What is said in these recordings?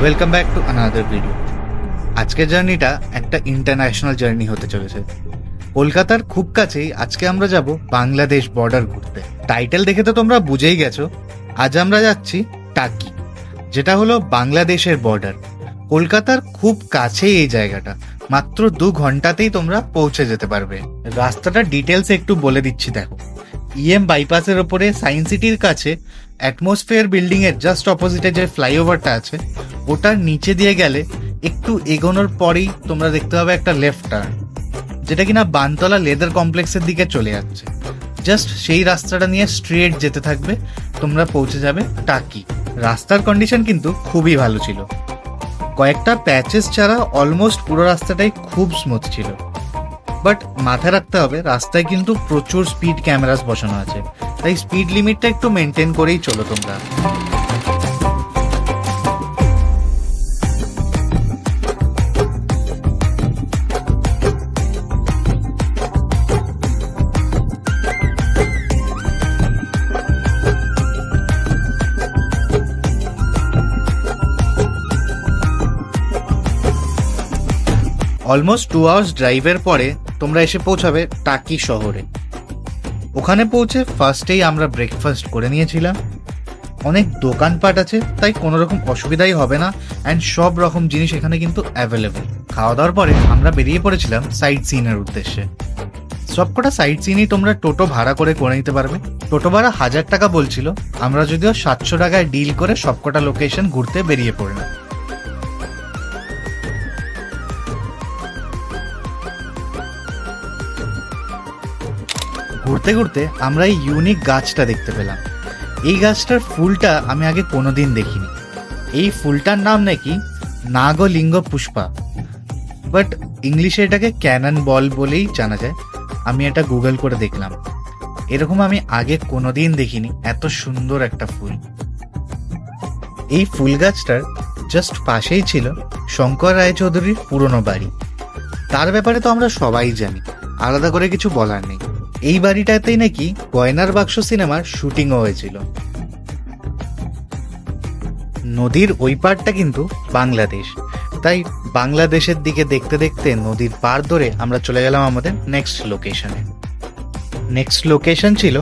Welcome back to another video. আজকের জার্নিটা একটা ইন্টারন্যাশনাল জার্নি হতে চলেছে। কলকাতার খুব কাছেই আজকে আমরা যাব বাংলাদেশ বর্ডার ঘুরতে। টাইটেল দেখে তো তোমরা বুঝেই গেছো, আজ আমরা যাচ্ছি টাকি, যেটা হলো বাংলাদেশের বর্ডার। কলকাতার খুব কাছেই এই জায়গাটা, মাত্র 2 ঘন্টাতেই তোমরা পৌঁছে যেতে পারবে। রাস্তাটা ডিটেলস একটু বলে দিচ্ছি, দেখো। বাইপাসের ওপরে সায়েন্স সিটির কাছে অ্যাটমসফিয়ার বিল্ডিং এর জাস্ট অপোজিটে যে ফ্লাইওভারটা আছে, ওটার নিচে দিয়ে গেলে একটু এগোনোর পরেই তোমরা দেখতে পাবে একটা লেফট টার্ন, যেটা কিনা বানতলা লেদার কমপ্লেক্সের দিকে চলে যাচ্ছে। জাস্ট সেই রাস্তাটা নিয়ে স্ট্রেট যেতে থাকবে, তোমরা পৌঁছে যাবে টাকি। রাস্তার কন্ডিশন কিন্তু খুবই ভালো ছিল, কয়েকটা প্যাচেস ছাড়া অলমোস্ট পুরো রাস্তাটাই খুব স্মুথ ছিল। বাট মাথায় রাখতে হবে, রাস্তায় কিন্তু প্রচুর স্পিড ক্যামেরাস বসানো আছে, তাই স্পিড লিমিটটা একটু মেনটেন করেই চলো তোমরা। অলমোস্ট 2 আওয়ার্স ড্রাইভের পরে তোমরা এসে পৌঁছাবে টাকি শহরে। ওখানে পৌঁছে ফার্স্টেই আমরা ব্রেকফাস্ট করে নিয়েছিলাম। অনেক দোকানপাট আছে, তাই কোনো রকম অসুবিধাই হবে না, অ্যান্ড সব রকম জিনিস এখানে কিন্তু অ্যাভেলেবেল। খাওয়া দাওয়ার পরে আমরা বেরিয়ে পড়েছিলাম সাইট সিনের উদ্দেশ্যে। সবকটা সাইট সিনই তোমরা টোটো ভাড়া করে নিতে পারবে। টোটো ভাড়া 1000 টাকা বলছিল, আমরা যদিও 700 টাকায় ডিল করে সবকটা লোকেশন ঘুরতে বেরিয়ে পড়লাম। ঘুরতে ঘুরতে আমরা এই ইউনিক গাছটা দেখতে পেলাম। এই গাছটার ফুলটা আমি আগে কোনোদিন দেখিনি। এই ফুলটার নাম নাকি নাগলিঙ্গ পুষ্পা, বাট ইংলিশে এটাকে ক্যানন বল বলেই জানা যায়। আমি এটা গুগল করে দেখলাম, এরকম আমি আগে কোনোদিন দেখিনি এত সুন্দর একটা ফুল। এই ফুল গাছটার জাস্ট পাশেই ছিল শঙ্কর রায়চৌধুরীর পুরনো বাড়ি। তার ব্যাপারে তো আমরা সবাই জানি, আলাদা করে কিছু বলার নেই। এই বাড়িটাতেই নাকি গয়নার বাক্স সিনেমার শুটিংও হয়েছিল। নদীর ওই পাড়টা কিন্তু বাংলাদেশ, তাই বাংলাদেশের দিকে দেখতে দেখতে নদীর পার ধরে আমরা চলে গেলাম আমাদের নেক্সট লোকেশনে। নেক্সট লোকেশন ছিল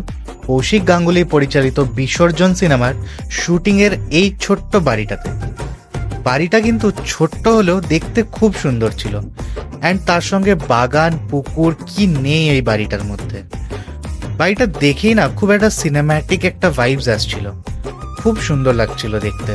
কৌশিক গাঙ্গুলি পরিচালিত বিসর্জন সিনেমার শুটিং এর এই ছোট্ট বাড়িটাতে। বাড়িটা কিন্তু ছোট্ট হলেও দেখতে খুব সুন্দর ছিল, অ্যান্ড তার সঙ্গে বাগান পুকুর কি নেই এই বাড়িটার মধ্যে। বাড়িটা দেখেই না খুব একটা সিনেম্যাটিক একটা ভাইবস আসছিল, খুব সুন্দর লাগছিল দেখতে।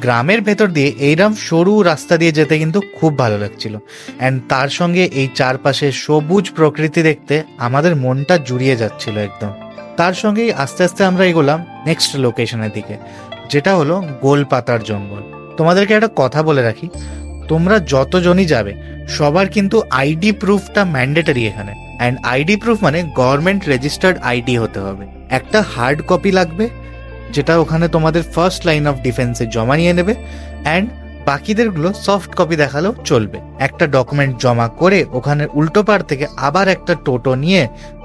গ্রামের ভেতর দিয়ে এইরকম সরু রাস্তা দিয়ে যেতে কিন্তু খুব ভালো লাগছিল, অ্যান্ড তার সঙ্গে এই চারপাশে সবুজ প্রকৃতি দেখতে আমাদের মনটা জুড়িয়ে যাচ্ছিল একদম। তার সঙ্গেই আস্তে আস্তে আমরা এগোলাম নেক্সট লোকেশনের দিকে, যেটা হলো গোলপাতার জঙ্গল। তোমাদেরকে একটা কথা বলে রাখি, তোমরা যতজনই যাবে সবার কিন্তু আইডি প্রুফটা ম্যান্ডেটরি এখানে, অ্যান্ড আইডি প্রুফ মানে গভর্নমেন্ট রেজিস্টার্ড আইডি হতে হবে। একটা হার্ড কপি লাগবে, যেটা ওখানে তোমাদের ফার্স্ট লাইন অফ ডিফেন্সে জমা নিয়ে নেবে, অ্যান্ড বাকিদেরগুলো সফট কপি দেখালেও চলবে। একটা ডকুমেন্ট জমা করে ওখানে উল্টো পার থেকে আবার একটা টোটো নিয়ে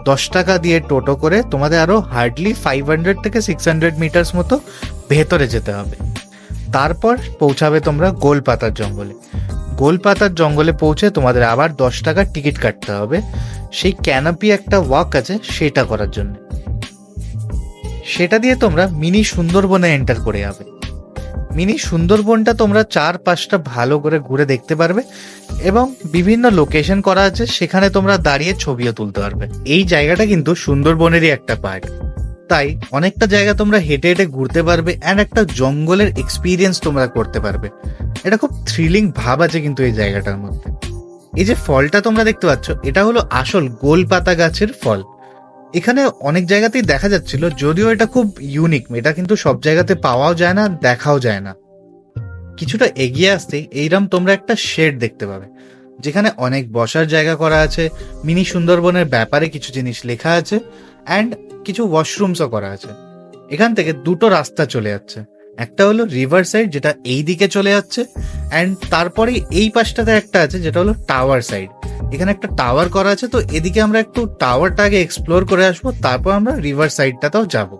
10 টাকা দিয়ে টোটো করে তোমাদের আরো হার্ডলি 500 থেকে 600 মিটার্স মতো ভেতরে যেতে হবে। তারপর পৌঁছাবে তোমরা গোলপাতার জঙ্গলে। গোলপাতার জঙ্গলে পৌঁছে তোমাদের আবার 10 টাকার টিকিট কাটতে হবে, সেই ক্যানাপি একটা ওয়াক আছে সেটা করার জন্য। সেটা দিয়ে তোমরা মিনি সুন্দরবনে এন্টার করে যাবে। মিনি সুন্দরবনটা তোমরা 4-5টা ভালো করে ঘুরে দেখতে পারবে, এবং বিভিন্ন লোকেশন করা আছে, সেখানে তোমরা দাঁড়িয়ে ছবিও তুলতে পারবে। এই জায়গাটা কিন্তু সুন্দরবনেরই একটা পার্ট, তাই অনেকটা জায়গা তোমরা হেঁটে হেঁটে ঘুরতে পারবে, অ্যান্ড একটা জঙ্গলের এক্সপিরিয়েন্স তোমরা করতে পারবে। এটা খুব থ্রিলিং ভাব আছে কিন্তু এই জায়গাটার মধ্যে। এই যে ফলটা তোমরা দেখতে পাচ্ছ, এটা হলো আসল গোলপাতা গাছের ফল। এখানে অনেক জায়গাতেই দেখা যাচ্ছিল, যদিও এটা খুব ইউনিক, এটা কিন্তু সব জায়গাতে পাওয়াও যায় না, দেখাও যায় না। কিছুটা এগিয়ে আসতেই এইরকম তোমরা একটা শেড দেখতে পাবে, যেখানে অনেক বসার জায়গা করা আছে, মিনি সুন্দরবনের ব্যাপারে কিছু জিনিস লেখা আছে, অ্যান্ড কিছু ওয়াশরুমসও করা আছে। এখান থেকে দুটো রাস্তা চলে যাচ্ছে, একটা হলো রিভার সাইড যেটা এই দিকে চলে যাচ্ছে, অ্যান্ড তারপরে এই পাশটাতে একটা আছে যেটা হলো টাওয়ার সাইড। এখানে একটা টাওয়ার করা আছে, তো এদিকে আমরা একটু টাওয়ারটা আগে এক্সপ্লোর করে আসবো, তারপর আমরা রিভার সাইডটাতেও যাব।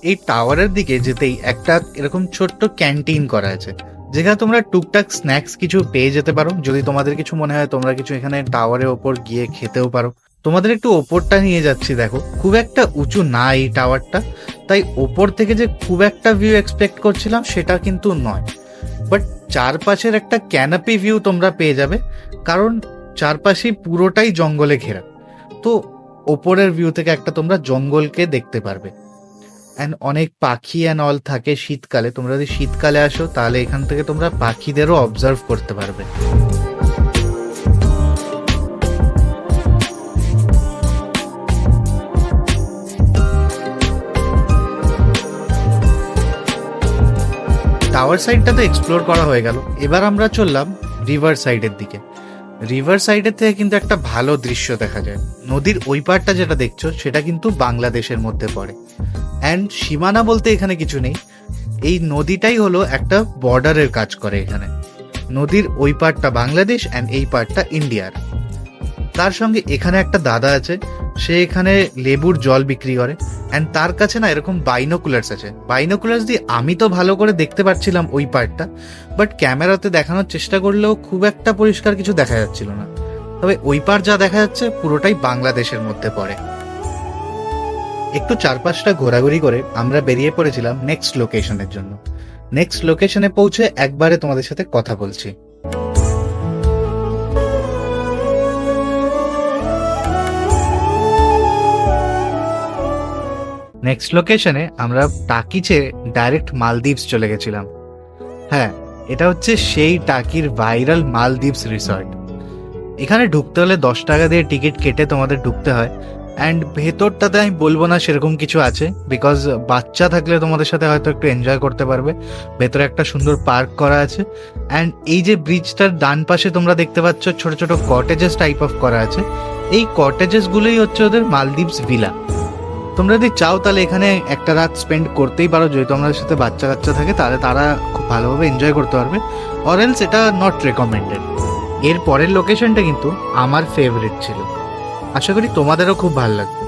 এই টাওয়ারের দিকে যেতেই একটা এরকম ছোট্ট ক্যান্টিন করা আছে, যেখানে তোমরা টুকটাক স্ন্যাক্স কিছু পেয়ে যেতে পারো। যদি তোমাদের কিছু মনে হয় তোমরা কিছু এখানে টাওয়ারের ওপর গিয়ে খেতেও পারো। তোমাদের একটু ওপরটা নিয়ে যাচ্ছি, দেখো খুব একটা উঁচু না এই টাওয়ারটা, তাই ওপর থেকে যে খুব একটা ভিউ এক্সপেক্ট করছিলাম সেটা কিন্তু নয়। বাট চারপাশের একটা ক্যানাপি ভিউ তোমরা পেয়ে যাবে, কারণ চারপাশে পুরোটাই জঙ্গলে ঘেরা। তো ওপরের ভিউ থেকে একটা তোমরা জঙ্গলকে দেখতে পারবে, অ্যান্ড অনেক পাখি অ্যান্ড অল থাকে শীতকালে। তোমরা যদি শীতকালে আসো তাহলে এখান থেকে তোমরা পাখিদেরও অবজার্ভ করতে পারবে। টাওয়ার সাইডটা তো এক্সপ্লোর করা হয়ে গেল, এবার আমরা চললাম রিভার সাইডের দিকে। রিভার সাইডের থেকে কিন্তু একটা ভালো দৃশ্য দেখা যায়। নদীর ওই পারটা যেটা দেখছো সেটা কিন্তু বাংলাদেশের মধ্যে পড়ে, অ্যান্ড সীমানা বলতে এখানে কিছু নেই, এই নদীটাই হলো একটা বর্ডারের কাজ করে এখানে। নদীর ওই পারটা বাংলাদেশ অ্যান্ড এই পারটা ইন্ডিয়ার। তার সঙ্গে এখানে একটা দাদা আছে, সে এখানে লেবুর জল বিক্রি করে, অ্যান্ড তার কাছে না এরকম বাইনোকুলার্স আছে। বাইনোকুলার্স দিয়ে আমি তো ভালো করে দেখতে পাচ্ছিলাম ওই পার্টটা, বাট ক্যামেরাতে দেখানোর চেষ্টা করলেও খুব একটা পরিষ্কার কিছু দেখা যাচ্ছিল না। তবে ওই পার যা দেখা যাচ্ছে পুরোটাই বাংলাদেশের মধ্যে পড়ে। একটু চারপাশটা ঘোরাঘুরি করে আমরা বেরিয়ে পড়েছিলাম নেক্সট লোকেশনের জন্য। নেক্সট লোকেশনে পৌঁছে একবারে তোমাদের সাথে কথা বলছি। নেক্সট লোকেশনে আমরা টাকি ছেড়ে ডাইরেক্ট মালদ্বীপস চলে গেছিলাম। হ্যাঁ, এটা হচ্ছে সেই টাকির ভাইরাল মালদ্বীপস রিসর্ট। এখানে ঢুকতে হলে 10 টাকা দিয়ে টিকিট কেটে তোমাদের ঢুকতে হয়, অ্যান্ড ভেতরটাতে আমি বলবো না সেরকম কিছু আছে, বিকজ বাচ্চা থাকলে তোমাদের সাথে হয়তো একটু এনজয় করতে পারবে। ভেতরে একটা সুন্দর পার্ক করা আছে, অ্যান্ড এই যে ব্রিজটার ডান পাশে তোমরা দেখতে পাচ্ছ ছোট ছোট কটেজেস টাইপ অফ করা আছে, এই কটেজেসগুলোই হচ্ছে ওদের মালদ্বীপস ভিলা। তোমরা যদি চাও তাহলে এখানে একটা রাত স্পেন্ড করতেই পারো, যেহেতু আমাদের সাথে বাচ্চা কাচ্চা থাকে তাহলে তারা খুব ভালোভাবে এনজয় করতে পারবে, অর এলস এটা নট রেকমেন্ডেড। এর পরের লোকেশনটা কিন্তু আমার ফেভারিট ছিল, আশা করি তোমাদেরও খুব ভালো লাগবে।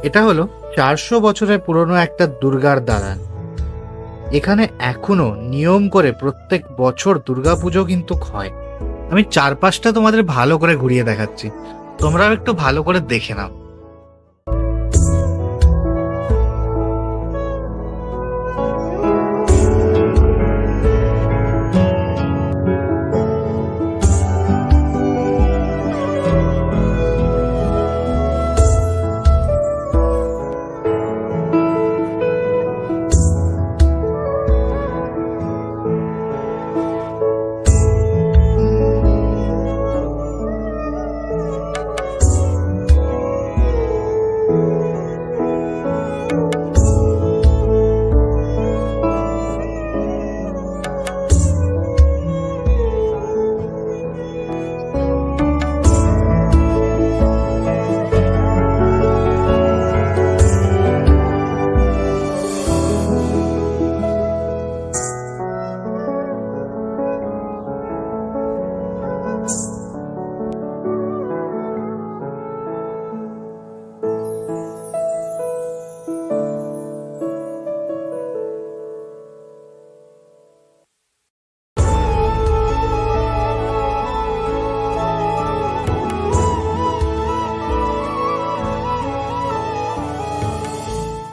এটা হলো 400 বছরের পুরনো একটা দুর্গার দালান। এখানে এখনো নিয়ম করে প্রত্যেক বছর দুর্গাপুজো কিন্তু হয়। আমি চারপাশটা তোমাদের ভালো করে ঘুরিয়ে দেখাচ্ছি, তোমরাও একটু ভালো করে দেখে নাও।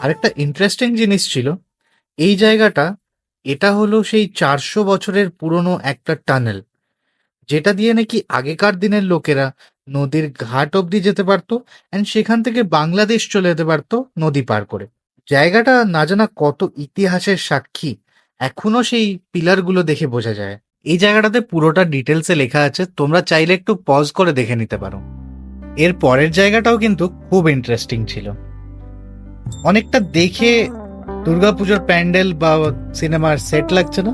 আরেকটা ইন্টারেস্টিং জিনিস ছিল এই জায়গাটা, এটা হলো সেই 400 বছরের পুরনো একটা টানেল, যেটা দিয়ে নাকি আগেকার দিনের লোকেরা নদীর ঘাট অব্দি যেতে পারতো, অ্যান্ড সেখান থেকে বাংলাদেশ চলে যেতে পারতো নদী পার করে। জায়গাটা না জানা কত ইতিহাসের সাক্ষী, এখনো সেই পিলারগুলো দেখে বোঝা যায়। এই জায়গাটাতে পুরোটা ডিটেলসে লেখা আছে, তোমরা চাইলে একটু পজ করে দেখে নিতে পারো। এর পরের জায়গাটাও কিন্তু খুব ইন্টারেস্টিং ছিল, অনেকটা দেখে দুর্গাপুজোর প্যান্ডেল বা সিনেমার সেট লাগছে না?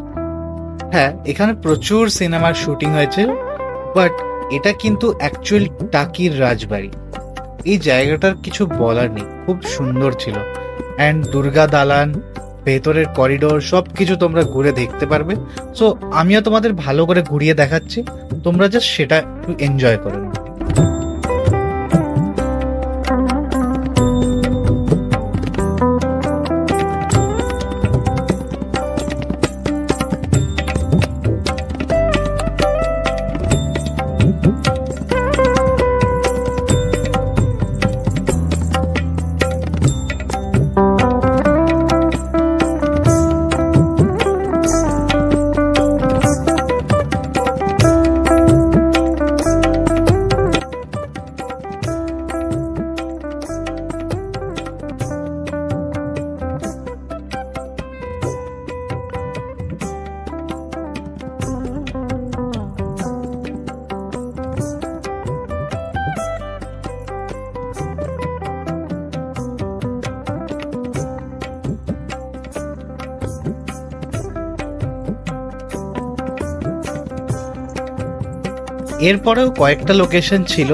হ্যাঁ, এখানে প্রচুর সিনেমার শুটিং হয়েছে, বাট এটা কিন্তু অ্যাকচুয়াল টাকির রাজবাড়ি। এই জায়গাটার কিছু বলার নেই, খুব সুন্দর ছিল। অ্যান্ড দুর্গা দালান, ভেতরের করিডোর সবকিছু তোমরা ঘুরে দেখতে পারবে। সো আমিও তোমাদের ভালো করে ঘুরিয়ে দেখাচ্ছি, তোমরা জাস্ট সেটা একটু এনজয় করে নাও। এরপরেও কয়েকটা লোকেশন ছিল,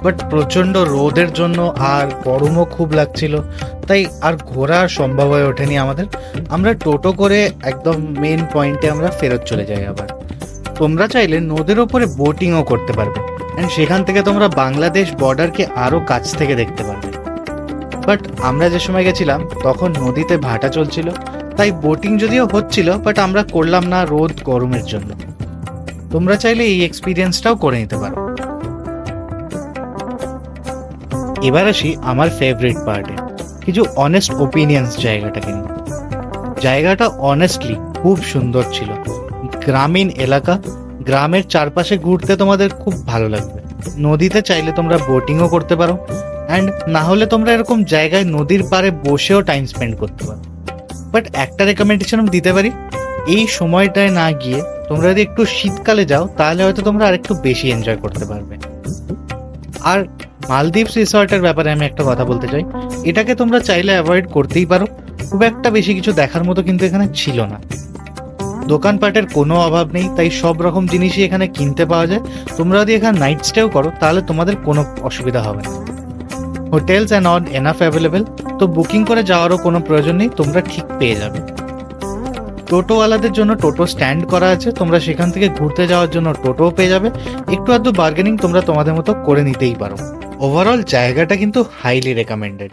বাট প্রচন্ড রোদের জন্য আর গরমও খুব লাগছিল, তাই আর ঘোরা সম্ভব হয়ে ওঠেনি আমাদের। আমরা টোটো করে একদম মেন পয়েন্টে আমরা ফেরত চলে যাই। আবার তোমরা চাইলে নদীর ওপরে বোটিংও করতে পারবে, অ্যান্ড সেখান থেকে তোমরা বাংলাদেশ বর্ডারকে আরো কাছ থেকে দেখতে পারবে। বাট আমরা যে সময় গেছিলাম তখন নদীতে ভাটা চলছিল, তাই বোটিং যদিও হচ্ছিল, বাট আমরা করলাম না রোদ গরমের জন্য। তোমরা চাইলে এই এক্সপিরিয়েন্সটাও করে নিতে পারো। এবার আসি আমার ফেভারিট পার্টে, কিছু অনেস্ট ওপিনিয়ন্স জায়গাটাকে নিয়ে। জায়গাটা অনেস্টলি খুব সুন্দর ছিল, গ্রামীণ এলাকা, গ্রামের চারপাশে ঘুরতে তোমাদের খুব ভালো লাগবে। নদীতে চাইলে তোমরা বোটিংও করতে পারো, অ্যান্ড না হলে তোমরা এরকম জায়গায় নদীর পাড়ে বসেও টাইম স্পেন্ড করতে পারো। বাট একটা রেকমেন্ডেশন আমি দিতে পারি, এই সময়টায় না গিয়ে তোমরা যদি একটু শীতকালে যাও তাহলে হয়তো তোমরা আরেকটু বেশি এনজয় করতে পারবে। আর মালদ্বীপস রিসর্টের ব্যাপারে আমি একটা কথা বলতে চাই, এটাকে তোমরা চাইলে অ্যাভয়েড করতেই পারো, খুব একটা বেশি কিছু দেখার মতো কিন্তু এখানে ছিল না। দোকানপাটের কোনো অভাব নেই, তাই সব রকম জিনিসই এখানে কিনতে পাওয়া যায়। তোমরা যদি এখানে নাইট স্টেও করো তাহলে তোমাদের কোনো অসুবিধা হবে না। Hotels and on enough available, তো বুকিং করে যাওয়ারও কোনো প্রয়োজন নেই, তোমরা ঠিক পেয়ে যাবে। টোটোওয়ালাদের জন্য টোটো স্ট্যান্ড করা আছে, তোমরা সেখান থেকে ঘুরতে যাওয়ার জন্য টোটোও পেয়ে যাবে। একটু আধটু বার্গেনিং তোমরা তোমাদের মতো করে নিতেই পারো। ওভারঅল জায়গাটা কিন্তু হাইলি রেকমেন্ডেড।